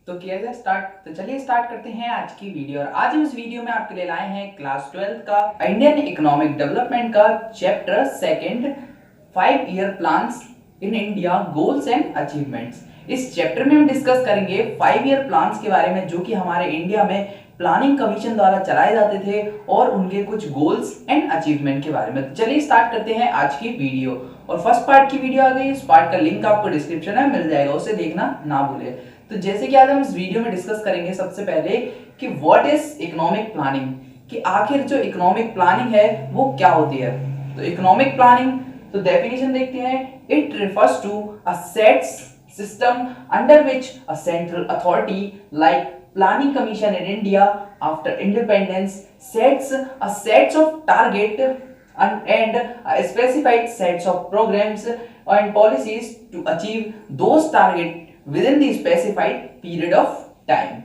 तो किया जाए स्टार्ट। तो चलिए स्टार्ट करते हैं आज की वीडियो। और आज हम इस वीडियो में आपके लिए लाए हैं क्लास 12 का इंडियन इकोनॉमिक डेवलपमेंट का chapter second 5 year plans in India goals and achievements. इस चैप्टर में हम डिस्कस करेंगे 5 ईयर प्लान्स के बारे में जो कि हमारे इंडिया में प्लानिंग कमीशन द्वारा चलाए जाते थे और उनके कुछ गोल्स एंड अचीवमेंट के बारे में। तो चलिए स्टार्ट करते हैं आज की वीडियो। और फर्स्ट पार्ट की वीडियो आ गई, इस पार्ट का लिंक आपको डिस्क्रिप्शन में मिल जाएगा, उसे देखना ना भूले। तो जैसे कि आज हम इस वीडियो में डिस्कस करेंगे सबसे पहले कि व्हाट इज इकोनॉमिक प्लानिंग, कि आखिर जो इकोनॉमिक प्लानिंग है वो क्या होती है। तो इकोनॉमिक प्लानिंग, तो डेफिनेशन देखते हैं, it refers to a set system under which a central authority like planning commission in India after independence sets a sets of target and specified sets of programs and policies to achieve those target within the specified period of time।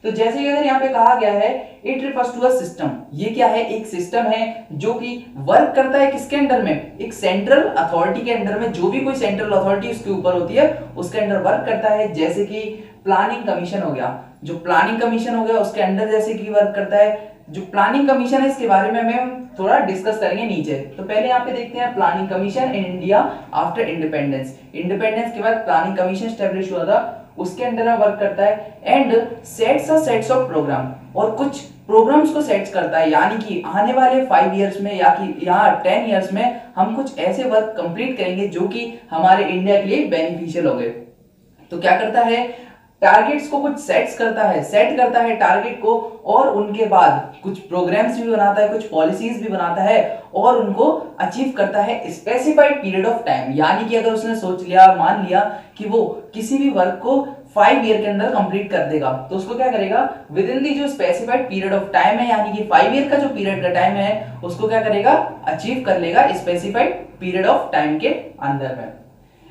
तो जैसे कि अगर यहाँ पे कहा गया है it refers to a system, ये क्या है, एक सिस्टम है जो कि वर्क करता है किसके अंडर में, एक सेंट्रल अथॉरिटी के अंडर में। जो भी कोई सेंट्रल अथॉरिटी उसके ऊपर होती है उसके अंडर वर्क करता है। जैसे कि प्लानिंग कमीशन हो गया, जो प्लानिंग कमीशन हो गया उसके अंडर जैसे कि वर्क करता है। जो प्लानिंग कमीशन है इसके बारे में हम थोड़ा डिस्कस करेंगे नीचे। तो पहले यहाँ पे देखते हैं planning commission in India after independence. Independence के बाद प्लानिंग कमीशन स्टैब्लिश हुआ था, उसके अंडर में वर्क करता है। एंड सेट्स ऑफ प्रोग्राम, और कुछ प्रोग्राम्स को सेट्स करता है, यानी कि आने वाले 5 इयर्स में या कि यहाँ 10 इयर्स में हम कुछ ऐसे वर्क कंप्लीट करेंगे जो कि हमारे इंडिया के लिए बेनिफिशियल होंगे। तो क्या करता है, टारगेट्स को कुछ सेट करता है टारगेट को, और उनके बाद कुछ प्रोग्राम्स भी बनाता है, कुछ पॉलिसीज भी बनाता है और उनको अचीव करता है स्पेसिफाइड पीरियड ऑफ टाइम। यानी कि अगर उसने सोच लिया, मान लिया कि वो किसी भी वर्क को 5 ईयर के अंदर कंप्लीट कर देगा, तो उसको क्या करेगा, विद इन दी जो स्पेसिफाइड पीरियड ऑफ टाइम है, यानी कि 5 ईयर का जो पीरियड का टाइम है उसको क्या करेगा, अचीव कर लेगा स्पेसिफाइड पीरियड ऑफ टाइम के अंदर में।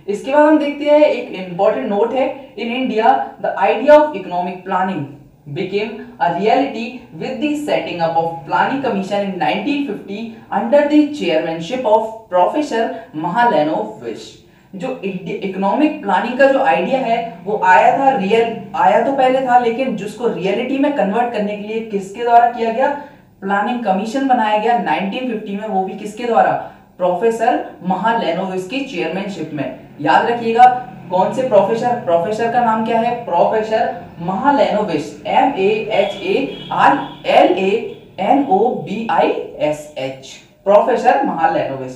इसके बाद हम देखते हैं एक इंपॉर्टेंट नोट है, in India the idea of economic planning became a reality with the setting up of planning commission in 1950 under the chairmanship of Professor Mahalanobis। जो इकोनॉमिक प्लानिंग का जो आइडिया है वो आया तो पहले था, लेकिन जिसको रियलिटी में कन्वर्ट करने के लिए किसके द्वारा किया गया, प्लानिंग कमीशन बनाया गया 1950 में, वो भी किसके द्वारा, प्रोफेसर महालैनोविस की चेयरमैनशिप में। याद रखिएगा कौन से प्रोफेसर का नाम क्या है, professor Mahalanobis, MAHALLANOBISH, professor Mahalanobis.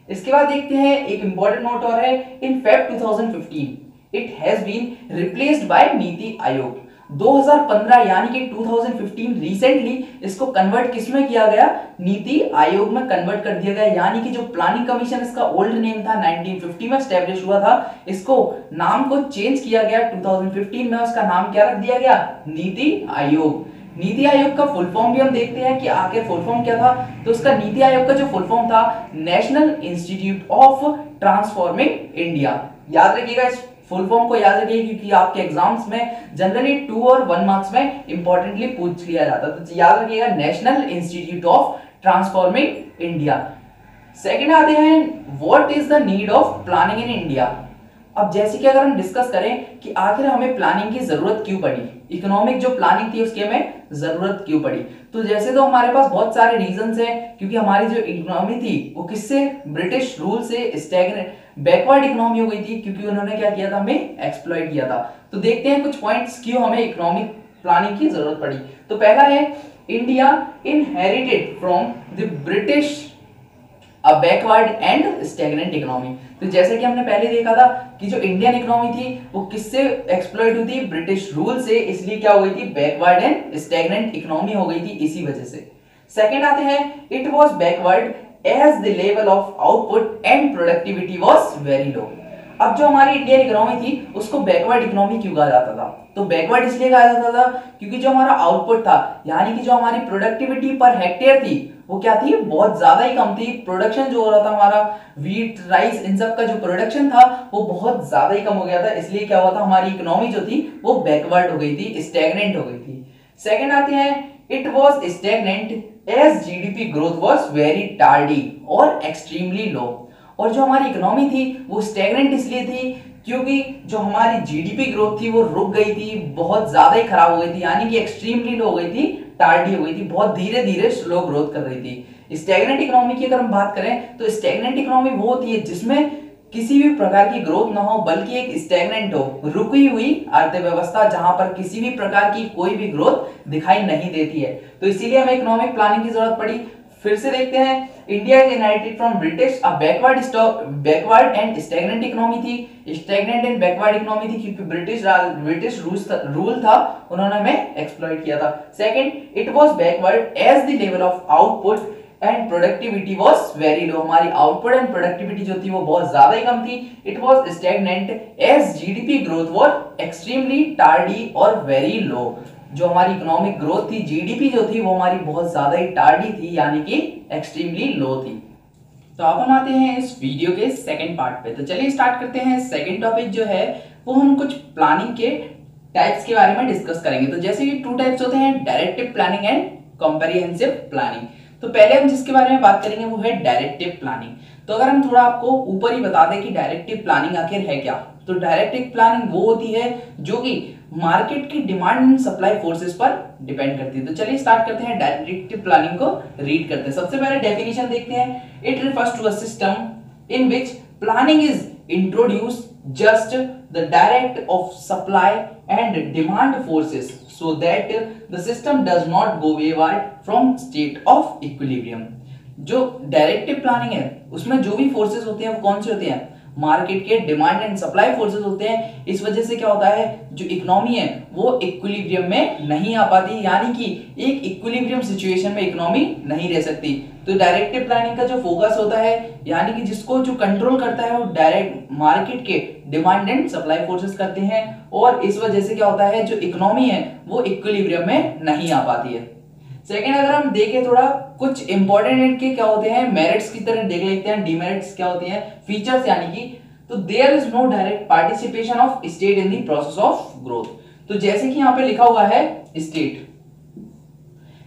इसके बाद देखते हैं एक इंपॉर्टेंट नोट और है, in Feb 2015 it has been replaced by NITI Aayog. 2015 यानी कि 2015 रिसेंटली इसको कन्वर्ट किसमें किया गया, नीति आयोग में कन्वर्ट कर दिया गया। यानी कि जो प्लानिंग कमीशन इसका ओल्ड नेम था, 1950 में स्टैब्लिश हुआ था, इसको नाम को चेंज किया गया 2015 में, उसका नाम क्या रख दिया गया, नीति आयोग। नीति आयोग का फुल फॉर्म भी हम देखते हैं कि आखिर फुल फॉर्म क्या था। तो उसका नीति आयोग का जो फुल फॉर्म था, national institute of transforming India. याद रखिएगा इस फुल फॉर्म को, याद रखिए क्योंकि आपके एग्जाम्स में जनरली 2 और 1 मार्क्स में इंपॉर्टेंटली पूछ लिया जाता है। तो याद रखिएगा national institute of transforming India. Second आते हैं, what is the need of planning in India. अब जैसे कि अगर हम डिस्कस करें कि आखिर हमें प्लानिंग की जरूरत क्यों पड़ी, इकोनॉमिक जो प्लानिंग थी उसकी हमें जरूरत क्यों पड़ी, तो जैसे तो हमारे पास बहुत सारे रीजंस हैं, क्योंकि हमारी जो इकोनॉमी थी वो किससे, ब्रिटिश रूल से स्टैग्नेंट बैकवर्ड इकोनॉमी हो गई थी, क्योंकि उन्होंने क्या किया था, हमें एक्सप्लॉइट किया था। तो देखते हैं कुछ पॉइंट्स क्यों हमें इकोनॉमिक प्लानिंग की जरूरत पड़ी। तो पहला है, India inherited from the British a backward and stagnant economy. तो जैसे कि हमने पहले देखा था कि जो इंडियन इकोनॉमी थी वो किससे एक्सप्लॉइट हुई थी, ब्रिटिश रूल से, इसलिए क्या हो गई थी, बैकवर्ड एंड स्टैग्नेंट इकोनॉमी हो गई थी इसी वजह से। सेकंड आते हैं, it was backward as the level of output and productivity was very low. अब जो हमारी इंडियन इकोनॉमी थी उसको बैकवर्ड इकोनॉमी क्यों कहा जाता था, तो बैकवर्ड इसलिए कहा जाता था क्योंकि जो हमारा आउटपुट था, यानी कि जो हमारी प्रोडक्टिविटी पर हेक्टेयर थी वो क्या थी, बहुत ज्यादा ही कम थी। प्रोडक्शन जो हो रहा था हमारा, व्हीट, राइस, इन सब का जो प्रोडक्शन था वो बहुत ज्यादा ही कम हो गया था, इसलिए क्या हुआ था, हमारी इकोनॉमी जो थी वो बैकवर्ड हो गई थी, स्टैग्नेंट हो गई थी। सेकंड आते हैं, it was stagnant as GDP growth was very tardy और एक्सट्रीमली लो। और जो हमारी इकोनॉमी थी वो स्टैग्नेंट इसलिए थी क्योंकि जो हमारी जीडीपी ग्रोथ थी वो रुक गई थी, बहुत ज्यादा ही खराब हो गई थी, यानी कि एक्सट्रीमली लो हो गई थी, टार्डी हो गई थी, बहुत धीरे धीरे स्लो ग्रोथ कर रही थी। स्टैग्नेंट इकोनॉमी की अगर हम बात करें तो स्टैग्नेंट इकोनॉमी वो होती है जिसमें किसी भी प्रकार की ग्रोथ ना हो, बल्कि एक स्टैग्नेंट हो, रुकी हुई अर्थव्यवस्था जहां पर किसी भी प्रकार की कोई भी ग्रोथ दिखाई नहीं देती है। तो इसीलिए हमें इकोनॉमिक प्लानिंग की जरूरत पड़ी। फिर से देखते हैं, India is inherited from British a backward and stagnant economy थी, स्टैग्नेंट एंड बैकवर्ड इकोनॉमी थी, क्योंकि ब्रिटिश रूल था, उन्होंने हमें एक्सप्लॉइट किया था। Second, it was backward as the level of output and productivity was very low, हमारी output and productivity जो थी वो बहुत ज्यादा ही कम थी। It was stagnant as GDP growth was extremely tardy और वेरी लो, जो हमारी इकोनॉमिक ग्रोथ थी, जीडीपी जो थी वो हमारी बहुत ज्यादा ही टार्डी थी, यानी कि एक्सट्रीमली लो थी। तो अब हम आते हैं इस वीडियो के सेकंड पार्ट पे। तो चलिए स्टार्ट करते हैं। सेकंड टॉपिक जो है वो हम कुछ प्लानिंग के टाइप्स के बारे में डिस्कस करेंगे। तो जैसे कि 2 टाइप्स होते हैं, directive planning and comprehensive planning. तो पहले हम जिसके बारे में बात करेंगे वो है डायरेक्टिव प्लानिंग। तो अगर हम थोड़ा आपको ऊपर ही बता दें कि डायरेक्टिव प्लानिंग आखिर है क्या, तो डायरेक्टिव प्लानिंग वो होती है जो कि मार्केट की डिमांड एंड सप्लाई फोर्सेस पर डिपेंड करती है। तो चलिए स्टार्ट करते हैं, डायरेक्टिव प्लानिंग को रीड करते हैं। सबसे पहले डेफिनेशन देखते हैं। It refers to a system in which planning is introduce just the direct of supply and demand forces so that the system does not go wayward from state of equilibrium. जो directive planning है उसमें जो भी forces होते हैं वो कौन से होते हैं, मार्केट के डिमांड एंड सप्लाई फोर्सेस होते हैं। इस वजह से क्या होता है, जो इकोनॉमी है वो इक्विलिब्रियम में नहीं आ पाती, यानी कि एक इक्विलिब्रियम सिचुएशन में इकोनॉमी नहीं रह सकती। तो डायरेक्टिव प्लानिंग का जो फोकस होता है, यानी कि जिसको जो कंट्रोल करता है वो डायरेक्ट मार्केट के डिमांड एंड सप्लाई फोर्सेस करते हैं, और इस वजह से क्या होता है, जो इकोनॉमी है वो इक्विलिब्रियम में नहीं आ पाती है। सेकेंड, अगर हम देखें थोड़ा कुछ इंपॉर्टेंट इनके क्या होते हैं, मेरिट्स की तरह देख लेते हैं, डिमेरिट्स क्या होती हैं, फीचर्स यानी कि। तो there is no direct participation of state in the process of growth. तो जैसे कि यहाँ पे लिखा हुआ है स्टेट,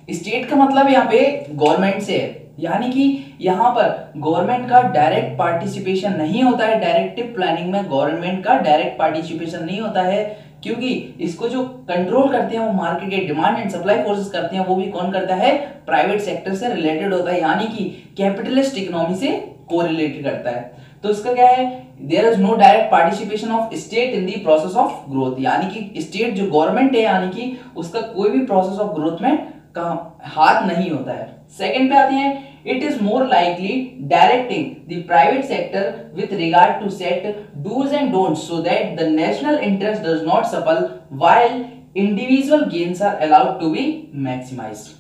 स्टेट का मतलब यहाँ पे गवर्नमेंट से है, यानी कि यहाँ पर गवर्नमेंट का डायरेक्ट पार्टिसिपेशन नहीं होता है। डायरेक्टिव प्लानिंग में गवर्नमेंट का डायरेक्ट पार्टिसिपेशन नहीं होता है, क्योंकि इसको जो कंट्रोल करते हैं वो मार्केट के डिमांड एंड सप्लाई फोर्सेस करते हैं, वो भी कौन करता है, प्राइवेट सेक्टर से रिलेटेड होता है, यानी कि कैपिटलिस्ट इकोनॉमी से कोरिलेटेड करता है। तो इसका क्या है, there is no direct participation of state in the process of growth, यानी कि स्टेट जो गवर्नमेंट है, यानी कि उसका कोई भी प्रोसेस ऑफ ग्रोथ में का हाथ नहीं होता है। सेकंड पे आते हैं, it is more likely directing the private sector with regard to set do's and don'ts so that the national interest does not suffer while individual gains are allowed to be maximized।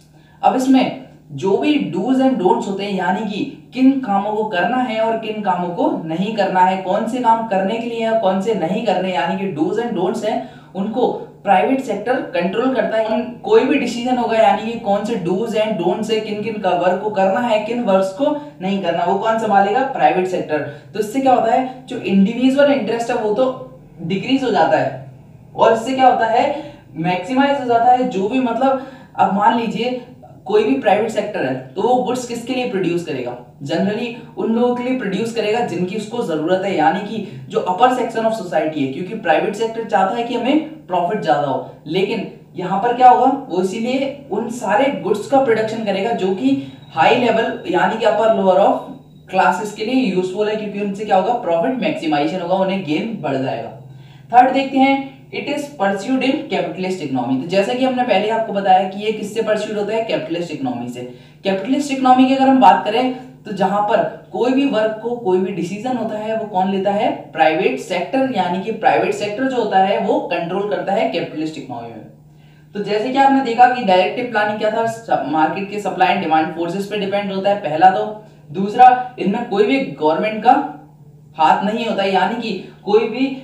अब इसमें जो भी dos and don'ts होते हैं, यानी कि किन कामों को करना है और किन कामों को नहीं करना है, कौन से काम करने के लिए है कौन से नहीं करने, यानी कि डूज एंड डोंट्स हैं, उनको प्राइवेट सेक्टर कंट्रोल करता है। कोई भी डिसीजन होगा, यानी कि कौन से डूज एंड डोंट्स है, किन किन का वर्क को करना है, किन वर्क को नहीं करना, वो कौन संभालेगा, प्राइवेट सेक्टर। तो इससे क्या होता है, जो इंडिविजुअल इंटरेस्ट है वो तो डिक्रीज हो जाता है, और इससे क्या होता है, मैक्सिमाइज हो जाता है। जो भी मतलब अब मान लीजिए कोई भी प्राइवेट सेक्टर है तो वो गुड्स किसके लिए प्रोड्यूस करेगा, जनरली उन लोगों के लिए प्रोड्यूस करेगा जिनकी उसको जरूरत है, यानी कि जो अपर सेक्शन ऑफ सोसाइटी है, क्योंकि प्राइवेट सेक्टर चाहता है कि हमें प्रॉफिट ज्यादा हो, लेकिन यहाँ पर क्या होगा, वो इसीलिए उन सारे गुड्स का प्रोडक्शन करेगा जो कि हाई लेवल यानी कि अपर लोअर ऑफ क्लासेस के लिए यूजफुल है, क्योंकि उनसे क्या होगा, प्रॉफिट मैक्सिमाइजेशन होगा, उन्हें गेन बढ़ जाएगा। थर्ड देखते हैं, it is pursued in capitalist economy. तो जैसे कि हमने पहले आपको बताया कि ये किससे परस्यूड होता है, कैपिटलिस्ट इकोनॉमी से। कैपिटलिस्ट इकोनॉमी की अगर हम बात करें तो जहां पर कोई भी वर्क को कोई भी डिसीजन होता है वो कौन लेता है, प्राइवेट सेक्टर, यानी कि प्राइवेट सेक्टर जो होता है वो कंट्रोल करता है कैपिटलिस्ट इकोनॉमी में। तो जैसे कि आपने देखा कि डायरेक्टिव प्लानिंग क्या था, मार्केट के सप्लाई एंड डिमांड फोर्सेस पे डिपेंड होता है, पहला तो। दूसरा, इनमें कोई भी गवर्नमेंट का हाथ नहीं होता है, यानी कि कोई भी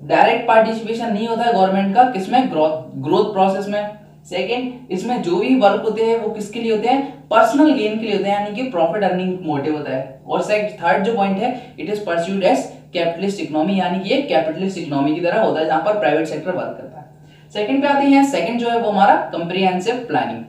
डायरेक्ट पार्टिसिपेशन नहीं होता है गवर्नमेंट का, किसमें, ग्रोथ प्रोसेस में। सेकंड, इसमें जो भी वर्क होते हैं वो किसके लिए होते हैं, पर्सनल गेन के लिए होते हैं, यानी कि प्रॉफिट अर्निंग मोटिव होता है। और थर्ड जो पॉइंट है, it is pursued as capitalist economy, यानी कि ये कैपिटलिस्ट इकोनॉमी की तरह होता है जहां पर प्राइवेट सेक्टर वर्क करता है। सेकंड पे आते हैं, सेकंड जो है वो हमारा कंप्रिहेंसिव प्लानिंग।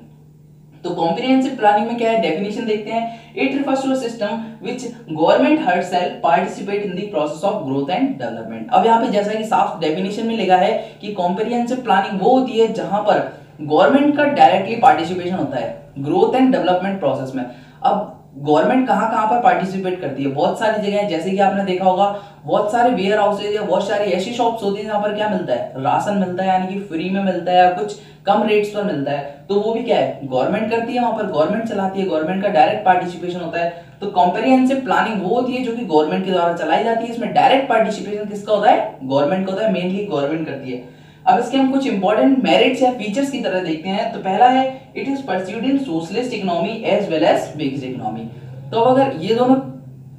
तो कॉम्प्रिहेंसिव प्लानिंग में क्या है, डेफिनेशन देखते हैं। It refers to a system which government herself participate in the process of growth and development. अब यहाँ पे जैसा कि साफ डेफिनेशन में लिखा है कि कॉम्प्रिहेंसिव प्लानिंग वो होती है जहां पर गवर्नमेंट का डायरेक्टली पार्टिसिपेशन होता है ग्रोथ एंड डेवलपमेंट प्रोसेस में। अब गवर्नमेंट कहाँ कहाँ पर पार्टिसिपेट करती है, बहुत सारी जगह है, जैसे कि आपने देखा होगा बहुत सारे वेयर हाउसेज या बहुत सारी ऐसी शॉप्स होती है जहाँ पर क्या मिलता है, राशन मिलता है, यानी कि फ्री में मिलता है या कुछ कम रेट्स पर मिलता है। तो वो भी क्या है, गवर्नमेंट करती है, वहां पर गवर्नमेंट चलाती है, गवर्नमेंट का डायरेक्ट पार्टिसिपेशन होता है। तो कॉम्प्रिहेंसिव प्लानिंग वो होती है जो कि गवर्नमेंट के द्वारा चलाई जाती है, इसमें डायरेक्ट पार्टिसिपेशन किसका होता है, गवर्नमेंट का होता है, मेनली गवर्नमेंट करती है। अब इसके हम कुछ इंपॉर्टेंट मेरिट्स या फीचर्स की तरह देखते हैं। तो पहला है, it is pursued in socialist economy as well as mixed economy. तो अगर ये दोनों,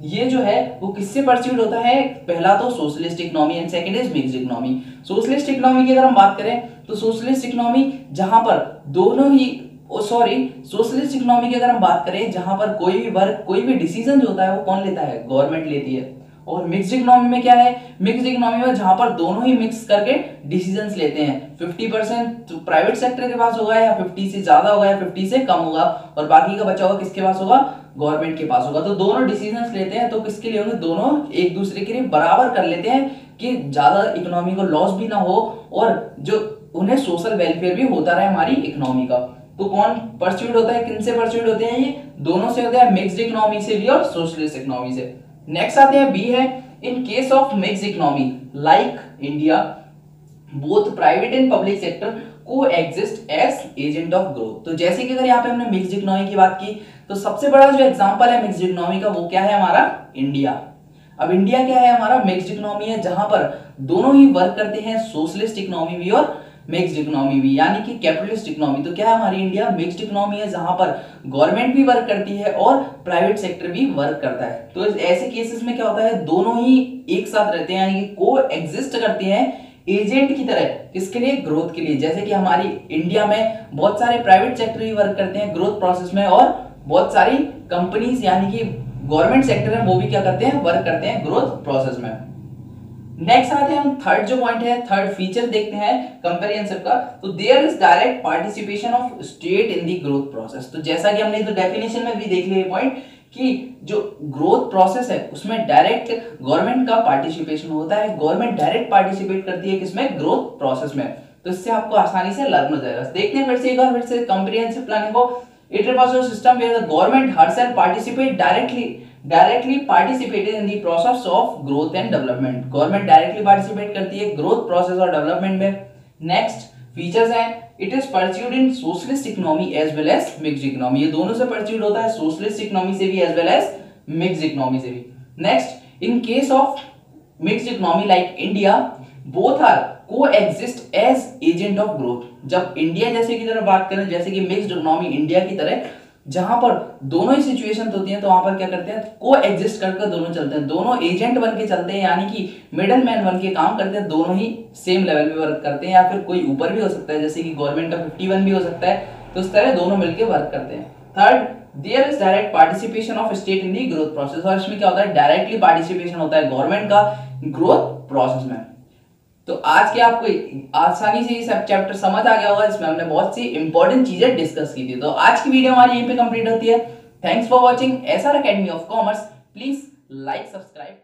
ये जो है वो किससे परस्यूड होता है, पहला तो socialist economy and second is mixed economy. Socialist economy की अगर हम बात करें तो सोशलिस्ट इकोनॉमी जहां पर दोनों ही सोशलिस्ट इकोनॉमी की अगर हम बात करें जहां पर कोई भी वर्ग, कोई भी डिसीजन जो होता है वो कौन लेता है, गवर्नमेंट लेती है। और मिक्स्ड इकोनॉमी में क्या है, मिक्स्ड इकोनॉमी में जहां पर दोनों ही मिक्स करके डिसीजंस लेते हैं, 50% प्राइवेट सेक्टर के पास होगा या 50 से ज्यादा होगा या 50 से कम होगा, और बाकी का बचा हुआ किसके पास होगा, गवर्नमेंट के पास होगा। तो दोनों डिसीजंस लेते हैं, तो किसके लिए होंगे, दोनों एक दूसरे के लिए बराबर कर लेते हैं कि ज्यादा इकोनॉमी को लॉस भी ना हो और जो उन्हें सोशल वेलफेयर भी होता रहे हमारी इकोनॉमी का। तो कौन परस्यूड होता है, किनसे परस्यूड होते हैं, ये दोनों से होते हैं, मिक्स्ड इकोनॉमी से भी और सोशलिस्ट इकोनॉमी से। नेक्स्ट आते हैं बी है, in case of mixed economy like India both private and public sector coexist as agent of growth. तो जैसे कि अगर यहाँ पे हमने मिक्स्ड इकोनॉमी की बात की तो सबसे बड़ा जो एग्जांपल है मिक्स्ड इकोनॉमी का वो क्या है, हमारा इंडिया। अब इंडिया क्या है, हमारा मिक्स्ड इकोनॉमी है जहां पर दोनों ही वर्क करते हैं, सोशलिस्ट इकोनॉमी भी और मिक्स्ड इकोनॉमी भी, यानी कि कैपिटलिस्ट इकोनॉमी। तो क्या है हमारी इंडिया, मिक्स्ड इकोनॉमी है जहां पर गवर्नमेंट भी वर्क करती है और प्राइवेट सेक्टर भी वर्क करता है। तो ऐसे केसेस में क्या होता है, दोनों ही एक साथ रहते हैं, यानी कि को एग्जिस्ट करते हैं एजेंट की तरह, किसके लिए, ग्रोथ के लिए। जैसे कि हमारी इंडिया में बहुत सारे प्राइवेट सेक्टर भी वर्क करते हैं ग्रोथ प्रोसेस में, और बहुत सारी कंपनीज यानी कि गवर्नमेंट सेक्टर है वो भी क्या करते हैं, वर्क करते हैं ग्रोथ प्रोसेस में। नेक्स्ट आते हैं हम थर्ड जो पॉइंट है, थर्ड फीचर देखते हैं कंप्रिहेंसिव का। तो there is direct participation of state in the growth process. तो जैसा कि हमने तो डेफिनेशन में भी देख लिया ये पॉइंट कि जो ग्रोथ प्रोसेस है उसमें डायरेक्ट गवर्नमेंट का पार्टिसिपेशन होता है, गवर्नमेंट डायरेक्ट पार्टिसिपेट करती है किसमें, ग्रोथ प्रोसेस में। तो इससे आपको आसानी से लर्न हो जाएगा। देखते हैं फिर से एक बार फिर से कंप्रिहेंसिव प्लानिंग को। It refers to system where the government herself participate directly participated in the process of growth and development. Government directly participate करती है ग्रोथ प्रोसेस और डेवलपमेंट में। नेक्स्ट फीचर्स हैं, it is pursued in socialist economy as well as mixed economy. ये दोनों से pursued होता है, सोशलिस्ट इकोनॉमी से भी as well as mixed economy से भी। Next, in case of mixed economy like India both are coexist as agent of growth. जब इंडिया जैसे की तरह बात करें, जैसे कि मिक्स्ड इकोनॉमी इंडिया की तरह जहां पर दोनों ही सिचुएशन होती हैं, तो वहां पर क्या करते हैं, को एग्जिस्ट करके दोनों चलते हैं, दोनों एजेंट बन के चलते हैं, यानी कि मिडल मैन बन के काम करते हैं, दोनों ही सेम लेवल पे वर्क करते हैं, या फिर कोई ऊपर भी हो सकता है, जैसे कि गवर्नमेंट का 51 भी हो सकता है। तो इस तरह दोनों मिलकर वर्क करते हैं। Third, there is direct participation of state in the growth process. और इसमें क्या होता है, डायरेक्टली पार्टिसिपेशन होता है गवर्नमेंट का ग्रोथ प्रोसेस में। तो आज के आपको आसानी से ये सब चैप्टर समझ आ गया होगा, इसमें हमने बहुत सी इंपॉर्टेंट चीजें डिस्कस की थी। तो आज की वीडियो हमारी यहीं पे कंप्लीट होती है। Thanks for watching SR Academy of Commerce। Please like, subscribe.